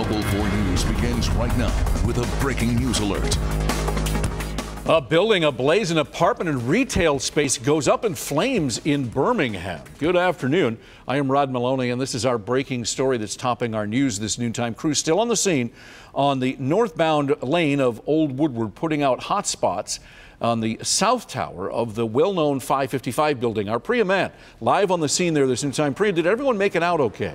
Local 4 News begins right now with a breaking news alert. A building ablaze, an apartment and retail space goes up in flames in Birmingham. Good afternoon. I am Rod Maloney, and this is our breaking story that's topping our news this noontime. Crew still on the scene on the northbound lane of Old Woodward, putting out hot spots on the south tower of the well-known 555 building. Our Priya Mann live on the scene there this noontime. Priya, did everyone make it out okay?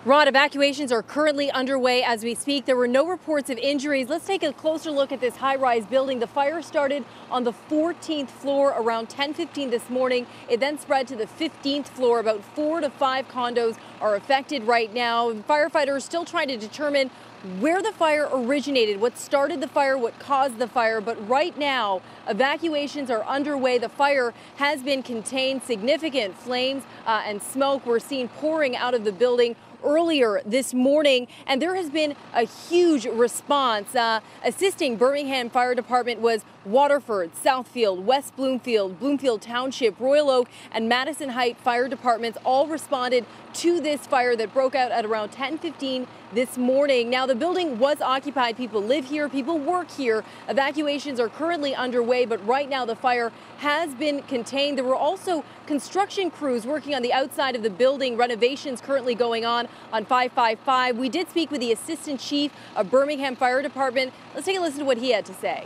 Rod, evacuations are currently underway as we speak. There were no reports of injuries. Let's take a closer look at this high-rise building. The fire started on the 14th floor around 10:15 this morning. It then spread to the 15th floor. About 4 to 5 condos are affected right now. Firefighters still trying to determine where the fire originated, what started the fire, what caused the fire. But right now, evacuations are underway. The fire has been contained. Significant flames and smoke were seen pouring out of the building earlier this morning, and there has been a huge response. Assisting Birmingham Fire Department was Waterford, Southfield, West Bloomfield, Bloomfield Township, Royal Oak, and Madison Heights fire departments all responded to this fire that broke out at around 10:15 this morning. Now, the building was occupied. People live here, people work here. Evacuations are currently underway, but right now the fire has been contained. There were also construction crews working on the outside of the building, renovations currently going on 555. We did speak with the Assistant Chief of Birmingham Fire Department. Let's take a listen to what he had to say.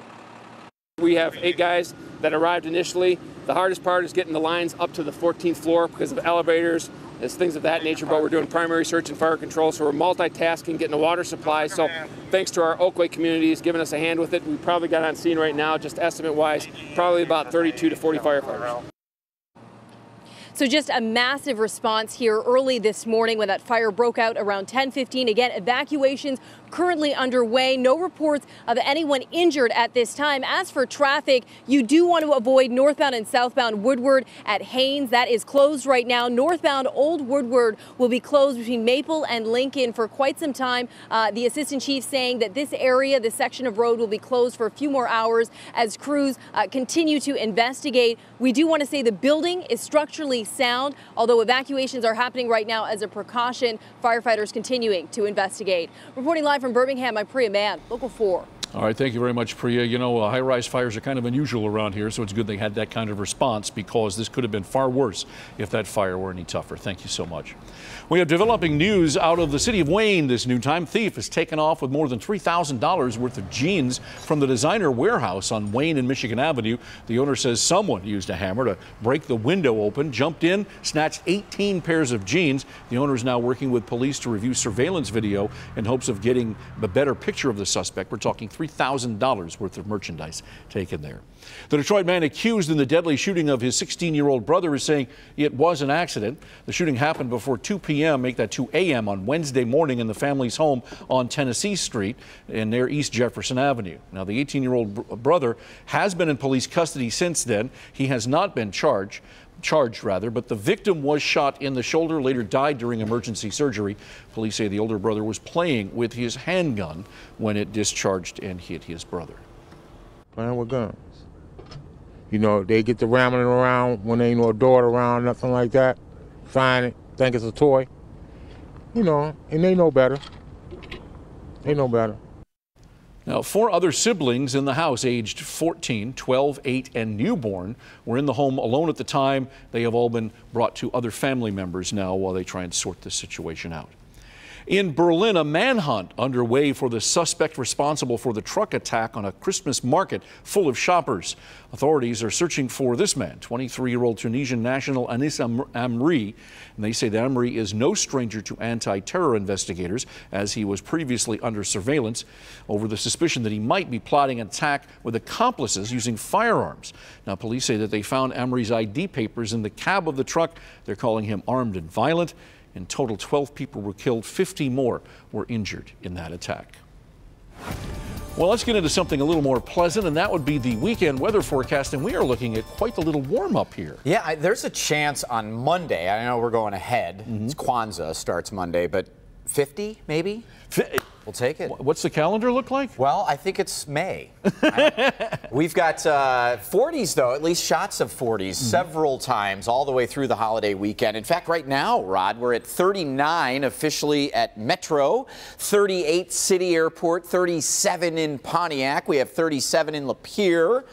We have 8 guys that arrived initially. The hardest part is getting the lines up to the 14th floor because of elevators, there's things of that nature, but we're doing primary search and fire control, so we're multitasking, getting the water supply. So thanks to our Oakway community is giving us a hand with it. We probably got on scene right now, just estimate-wise, probably about 32 to 40 firefighters. So just a massive response here early this morning when that fire broke out around 10:15. Again, evacuations currently underway. No reports of anyone injured at this time. As for traffic, you do want to avoid northbound and southbound Woodward at Haynes. That is closed right now. Northbound Old Woodward will be closed between Maple and Lincoln for quite some time. The Assistant Chief saying that this area, this section of road will be closed for a few more hours as crews continue to investigate. We do want to say the building is structurally sound, although evacuations are happening right now as a precaution. Firefighters continuing to investigate. Reporting live from Birmingham, I'm Priya Mann, Local 4. All right, thank you very much, Priya. You know, high-rise fires are kind of unusual around here, so it's good they had that kind of response because this could have been far worse if that fire were any tougher. Thank you so much. We have developing news out of the city of Wayne this noontime. Thief has taken off with more than $3,000 worth of jeans from the designer warehouse on Wayne and Michigan Avenue. The owner says someone used a hammer to break the window open, jumped in, snatched 18 pairs of jeans. The owner is now working with police to review surveillance video in hopes of getting a better picture of the suspect. We're talking $3,000 worth of merchandise taken there. The Detroit man accused in the deadly shooting of his 16-year-old brother is saying it was an accident. The shooting happened before 2 p.m., make that 2 a.m. on Wednesday morning in the family's home on Tennessee Street and near East Jefferson Avenue. Now, the 18-year-old brother has been in police custody since then. He has not been charged, but the victim was shot in the shoulder, later died during emergency surgery. Police say the older brother was playing with his handgun when it discharged and hit his brother. Playing with guns. You know, they get to rambling around when there ain't no door around, nothing like that. Find it, think it's a toy. You know, and they know better. They know better. Now, 4 other siblings in the house, aged 14, 12, 8, and newborn, were in the home alone at the time. They have all been brought to other family members now while they try and sort this situation out. In Berlin, a manhunt underway for the suspect responsible for the truck attack on a Christmas market full of shoppers. Authorities are searching for this man, 23-year-old Tunisian national Anis Amri. And they say that Amri is no stranger to anti-terror investigators, as he was previously under surveillance over the suspicion that he might be plotting an attack with accomplices using firearms. Now, police say that they found Amri's ID papers in the cab of the truck. They're calling him armed and violent. In total, 12 people were killed, 50 more were injured in that attack. Well, let's get into something a little more pleasant, and that would be the weekend weather forecast, and we are looking at quite the little warm-up here. Yeah, there's a chance on Monday. I know we're going ahead. It's Kwanzaa starts Monday, but 50 maybe? We'll take it. What's the calendar look like? Well, I think it's May. We've got 40s, though, at least shots of 40s several times all the way through the holiday weekend. In fact, right now, Rod, we're at 39 officially at Metro, 38 City Airport, 37 in Pontiac. We have 37 in Lapeer.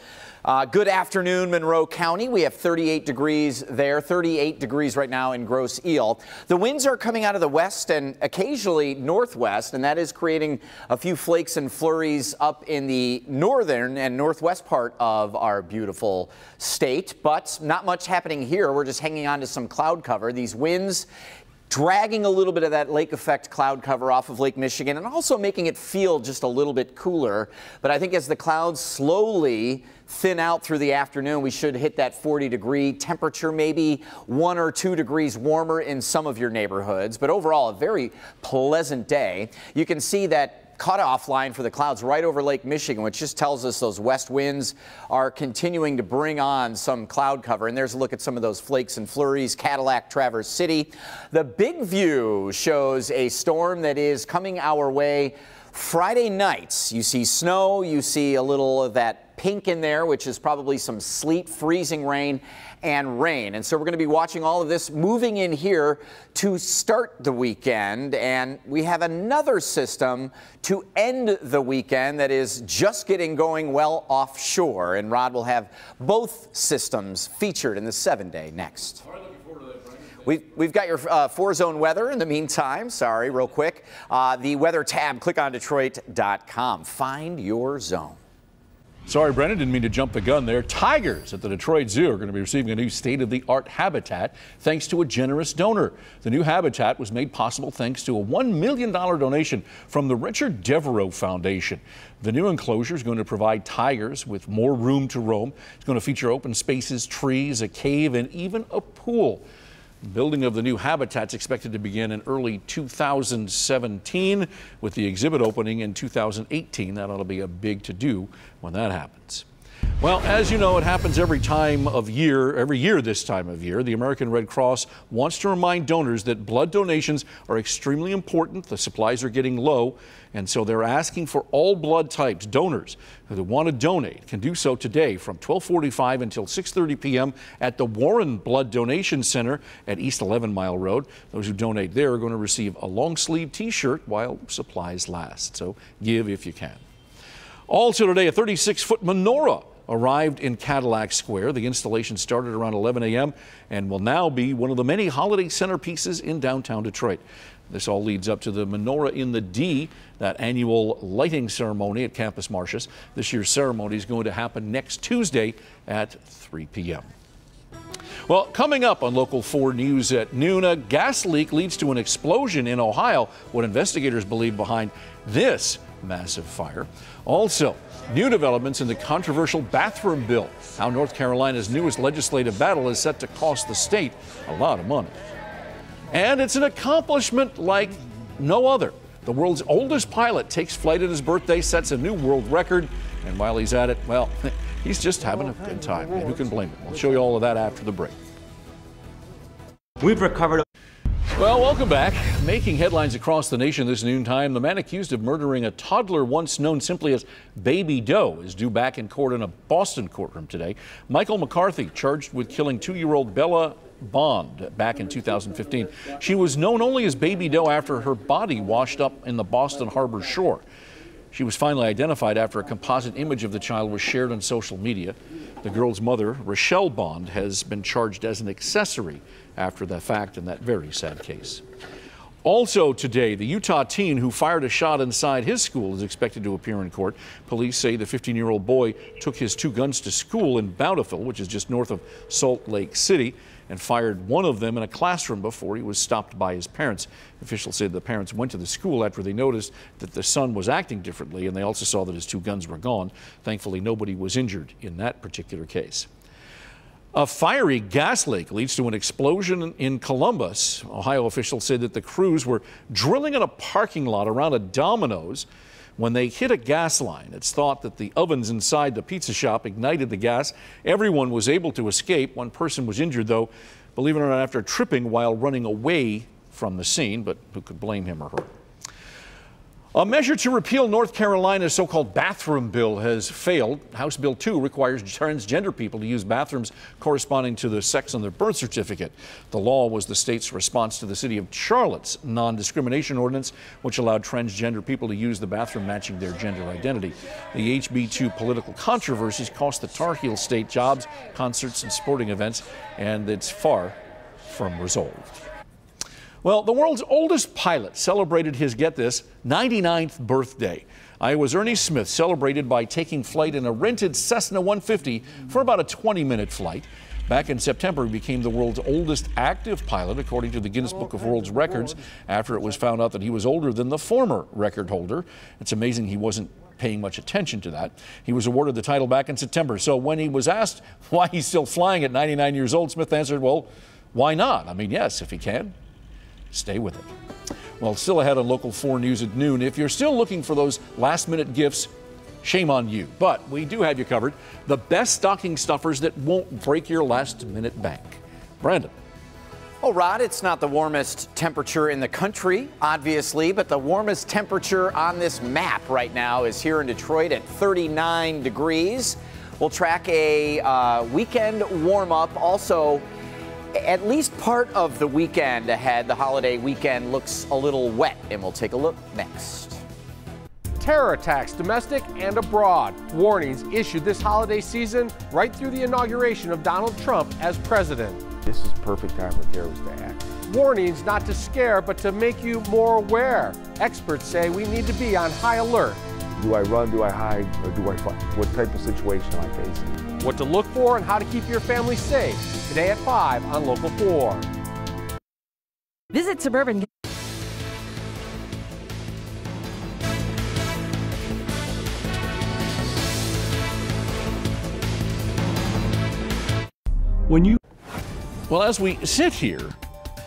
Good afternoon, Monroe County. We have 38 degrees there, 38 degrees right now in Grosse Ile. The winds are coming out of the west and occasionally northwest, and that is creating a few flakes and flurries up in the northern and northwest part of our beautiful state. But not much happening here. We're just hanging on to some cloud cover. These winds dragging a little bit of that lake effect cloud cover off of Lake Michigan and also making it feel just a little bit cooler. But I think as the clouds slowly thin out through the afternoon, we should hit that 40-degree temperature, maybe 1 or 2 degrees warmer in some of your neighborhoods. But overall, a very pleasant day. You can see that cutoff line for the clouds right over Lake Michigan, which just tells us those west winds are continuing to bring on some cloud cover. And there's a look at some of those flakes and flurries, Cadillac, Traverse City. The big view shows a storm that is coming our way Friday nights. You see snow, you see a little of that pink in there, which is probably some sleet, freezing rain, and rain. And so we're going to be watching all of this moving in here to start the weekend. And we have another system to end the weekend that is just getting going well offshore. And Rod will have both systems featured in the 7-day next. We've got your 4-zone weather in the meantime. Sorry, real quick. The weather tab, click on Detroit.com. Find your zone. Sorry, Brennan, didn't mean to jump the gun there. Tigers at the Detroit Zoo are going to be receiving a new state-of-the-art habitat thanks to a generous donor. The new habitat was made possible thanks to a $1 million donation from the Richard Devereaux Foundation. The new enclosure is going to provide tigers with more room to roam. It's going to feature open spaces, trees, a cave, and even a pool. Building of the new habitat is expected to begin in early 2017 with the exhibit opening in 2018. That ought to be a big to-do when that happens. Well, as you know, it happens every year this time of year. The American Red Cross wants to remind donors that blood donations are extremely important. The supplies are getting low, and so they're asking for all blood types. Donors who want to donate can do so today from 12:45 until 6:30 p.m. at the Warren Blood Donation Center at East 11 Mile Road. Those who donate there are going to receive a long-sleeve T-shirt while supplies last. So give if you can. Also today, a 36-foot menorah arrived in Cadillac Square. The installation started around 11 a.m. and will now be one of the many holiday centerpieces in downtown Detroit. This all leads up to the Menorah in the D, that annual lighting ceremony at Campus Martius. This year's ceremony is going to happen next Tuesday at 3 p.m. Well, coming up on Local 4 News at noon, a gas leak leads to an explosion in Ohio. What investigators believe behind this massive fire. Also, new developments in the controversial bathroom bill. How North Carolina's newest legislative battle is set to cost the state a lot of money. And it's an accomplishment like no other. The world's oldest pilot takes flight at his birthday, sets a new world record, and while he's at it, well, he's just having a good time. And who can blame him? We'll show you all of that after the break. We've recovered. Well, welcome back. Making headlines across the nation this noontime, the man accused of murdering a toddler once known simply as Baby Doe is due back in court in a Boston courtroom today. Michael McCarthy charged with killing 2-year-old Bella Bond back in 2015. She was known only as Baby Doe after her body washed up in the Boston Harbor shore. She was finally identified after a composite image of the child was shared on social media. The girl's mother, Rochelle Bond, has been charged as an accessory after the fact in that very sad case. Also today, the Utah teen who fired a shot inside his school is expected to appear in court. Police say the 15-year-old boy took his 2 guns to school in Bountiful, which is just north of Salt Lake City, and fired one of them in a classroom before he was stopped by his parents. Officials said the parents went to the school after they noticed that the son was acting differently, and they also saw that his 2 guns were gone. Thankfully, nobody was injured in that particular case. A fiery gas leak leads to an explosion in Columbus. Ohio officials said that the crews were drilling in a parking lot around a Domino's when they hit a gas line. It's thought that the ovens inside the pizza shop ignited the gas. Everyone was able to escape. One person was injured, though, believe it or not, after tripping while running away from the scene, but who could blame him or her? A measure to repeal North Carolina's so-called bathroom bill has failed. House Bill 2 requires transgender people to use bathrooms corresponding to the sex on their birth certificate. The law was the state's response to the city of Charlotte's non-discrimination ordinance, which allowed transgender people to use the bathroom matching their gender identity. The HB2 political controversies cost the Tar Heel state jobs, concerts, and sporting events, and it's far from resolved. Well, the world's oldest pilot celebrated his, get this, 99th birthday. Iowa's Ernie Smith celebrated by taking flight in a rented Cessna 150 for about a 20-minute flight. Back in September, he became the world's oldest active pilot, according to the Guinness Book of World Records, after it was found out that he was older than the former record holder. It's amazing he wasn't paying much attention to that. He was awarded the title back in September. So when he was asked why he's still flying at 99 years old, Smith answered, well, why not? I mean, yes, if he can. Stay with it. Well, still ahead on Local 4 News at noon. If you're still looking for those last-minute gifts, shame on you. But we do have you covered. The best stocking stuffers that won't break your last-minute bank. Brandon. Well, Rod, it's not the warmest temperature in the country, obviously, but the warmest temperature on this map right now is here in Detroit at 39 degrees. We'll track a weekend warm-up. Also, at least part of the weekend ahead, the holiday weekend, looks a little wet, and we'll take a look next. Terror attacks, domestic and abroad. Warnings issued this holiday season right through the inauguration of Donald Trump as president. This is perfect time for terrorists to act. Warnings not to scare, but to make you more aware. Experts say we need to be on high alert. Do I run, do I hide, or do I fight? What type of situation am I facing? What to look for and how to keep your family safe. Today at 5 on Local 4. Visit Suburban. Well, as we sit here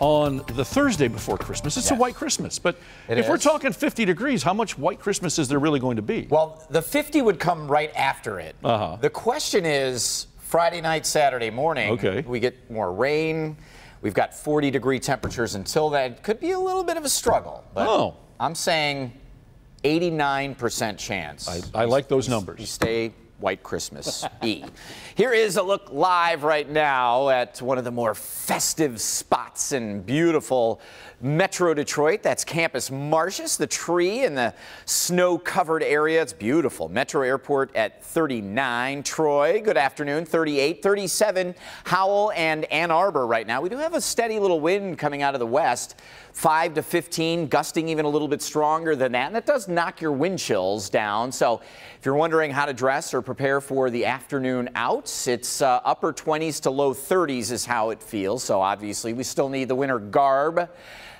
on the Thursday before Christmas, it's a white Christmas. But if we're talking 50 degrees, how much white Christmas is there really going to be? Well, the 50 would come right after it. The question is Friday night, Saturday morning. Okay. We get more rain. We've got 40-degree temperatures until then. Could be a little bit of a struggle. But I'm saying 89% chance. I like those numbers. You stay White Christmas-y. Here is a look live right now at one of the more festive spots in beautiful Metro Detroit. That's Campus Martius, the tree in the snow-covered area. It's beautiful. Metro Airport at 39. Troy, good afternoon, 38. 37, Howell and Ann Arbor right now. We do have a steady little wind coming out of the west. 5 to 15, gusting even a little bit stronger than that. And that does knock your wind chills down. So if you're wondering how to dress or prepare for the afternoon outs, it's upper 20s to low 30s is how it feels. So obviously we still need the winter garb.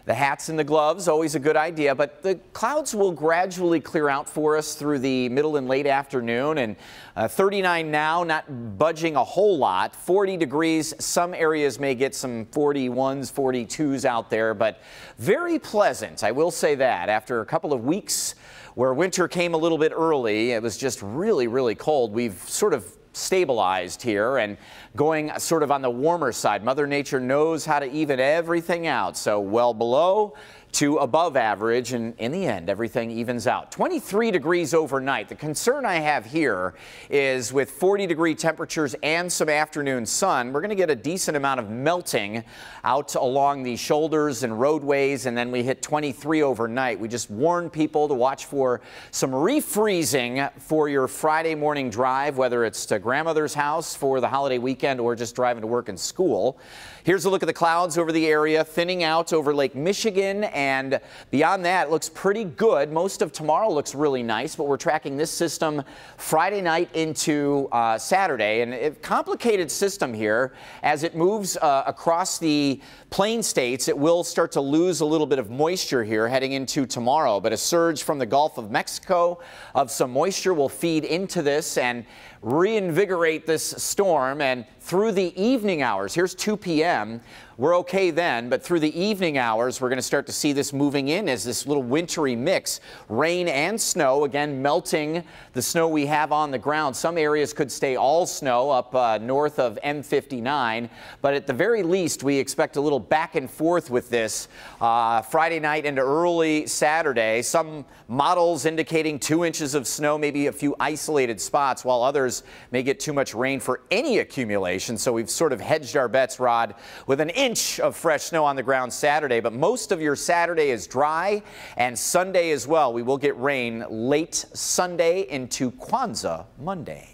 The hats and the gloves, always a good idea, but the clouds will gradually clear out for us through the middle and late afternoon, and 39 now, not budging a whole lot. 40 degrees, some areas may get some 41s, 42s out there, but very pleasant, I will say that. After a couple of weeks where winter came a little bit early, it was just really, really cold. We've sort of stabilized here and going sort of on the warmer side. Mother Nature knows how to even everything out. So well below to above average, and in the end, everything evens out. 23 degrees overnight. The concern I have here is with 40-degree temperatures and some afternoon sun, we're going to get a decent amount of melting out along the shoulders and roadways, and then we hit 23 overnight. We just warn people to watch for some refreezing for your Friday morning drive, whether it's to grandmother's house for the holiday weekend or just driving to work and school. Here's a look at the clouds over the area, thinning out over Lake Michigan, and beyond that, it looks pretty good. Most of tomorrow looks really nice, but we're tracking this system Friday night into Saturday, and a complicated system here. As it moves across the plain states, it will start to lose a little bit of moisture here heading into tomorrow, but a surge from the Gulf of Mexico of some moisture will feed into this and reinvigorate this storm, and through the evening hours, here's 2 p.m., we're okay then, but through the evening hours, we're going to start to see this moving in as this little wintry mix, rain and snow, again melting the snow we have on the ground. Some areas could stay all snow up north of M59, but at the very least, we expect a little back and forth with this Friday night into early Saturday. Some models indicating 2 inches of snow, maybe a few isolated spots, while others may get too much rain for any accumulation. So we've sort of hedged our bets, Rod, with an inch of fresh snow on the ground Saturday. But most of your Saturday is dry, and Sunday as well. We will get rain late Sunday into Kwanzaa Monday.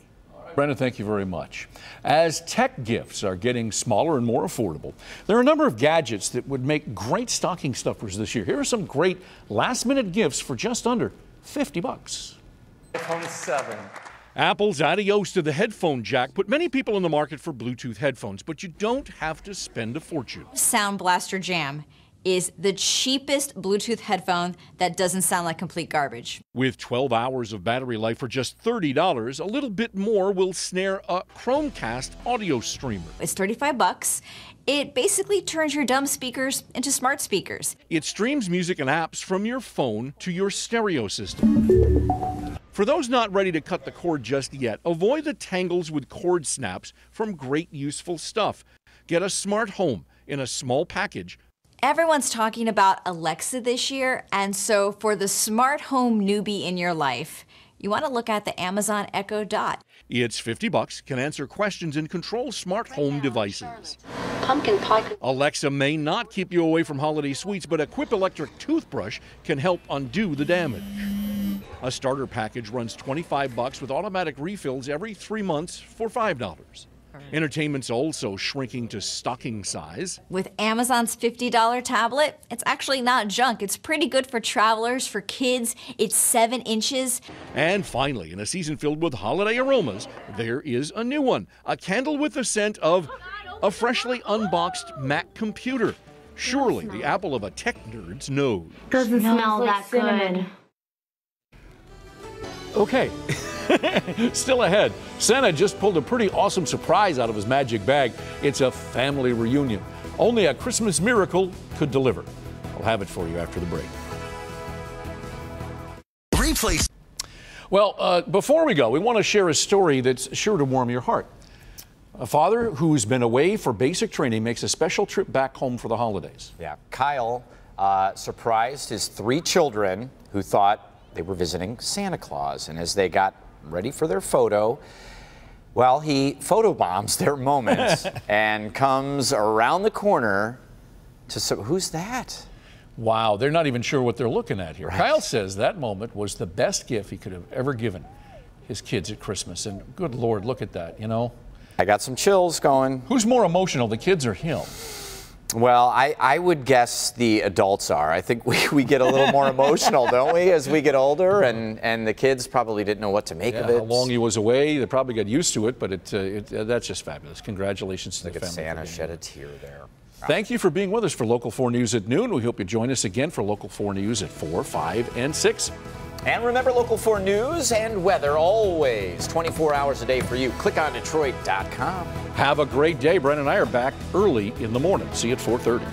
Brendan, thank you very much. As tech gifts are getting smaller and more affordable, there are a number of gadgets that would make great stocking stuffers this year. Here are some great last-minute gifts for just under $50. iPhone 7. Apple's adios to the headphone jack put many people in the market for Bluetooth headphones, but you don't have to spend a fortune. Sound Blaster Jam is the cheapest Bluetooth headphone that doesn't sound like complete garbage. With 12 hours of battery life for just $30, a little bit more will snare a Chromecast audio streamer. It's $35. It basically turns your dumb speakers into smart speakers. It streams music and apps from your phone to your stereo system. For those not ready to cut the cord just yet, avoid the tangles with cord snaps from great useful stuff. Get a smart home in a small package. Everyone's talking about Alexa this year, and so for the smart home newbie in your life, you want to look at the Amazon Echo Dot. It's $50, can answer questions and control smart home devices. Pumpkin pie. Alexa may not keep you away from holiday sweets, but a Quip electric toothbrush can help undo the damage. A starter package runs $25 with automatic refills every 3 months for $5. Entertainment's also shrinking to stocking size. With Amazon's $50 tablet, it's actually not junk. It's pretty good for travelers, for kids. It's 7 inches. And finally, in a season filled with holiday aromas, there is a new one. A candle with the scent of a freshly unboxed Mac computer. Surely the apple of a tech nerd's nose. Doesn't smell that good. Okay. Still ahead, Santa just pulled a pretty awesome surprise out of his magic bag. It's a family reunion. Only a Christmas miracle could deliver. We'll have it for you after the break. Replace. Well, before we go, we want to share a story that's sure to warm your heart. A father who's been away for basic training makes a special trip back home for the holidays. Yeah, Kyle surprised his 3 children who thought they were visiting Santa Claus. And as they got ready for their photo, well, he photobombs their moments and comes around the corner to, who's that? Wow, they're not even sure what they're looking at here. Right. Kyle says that moment was the best gift he could have ever given his kids at Christmas. And good Lord, look at that, you know? I got some chills going. Who's more emotional, the kids or him? Well, I would guess the adults are. I think we get a little more emotional, don't we, as we get older, and the kids probably didn't know what to make of it. How long he was away, they probably got used to it, but that's just fabulous. Congratulations to the family. Santa shed a tear there. Thank you for being with us for Local 4 News at noon. We hope you join us again for Local 4 News at 4, 5, and 6. And remember, Local 4 News and weather always 24 hours a day for you. Click on Detroit.com. Have a great day. Brent and I are back early in the morning. See you at 4:30.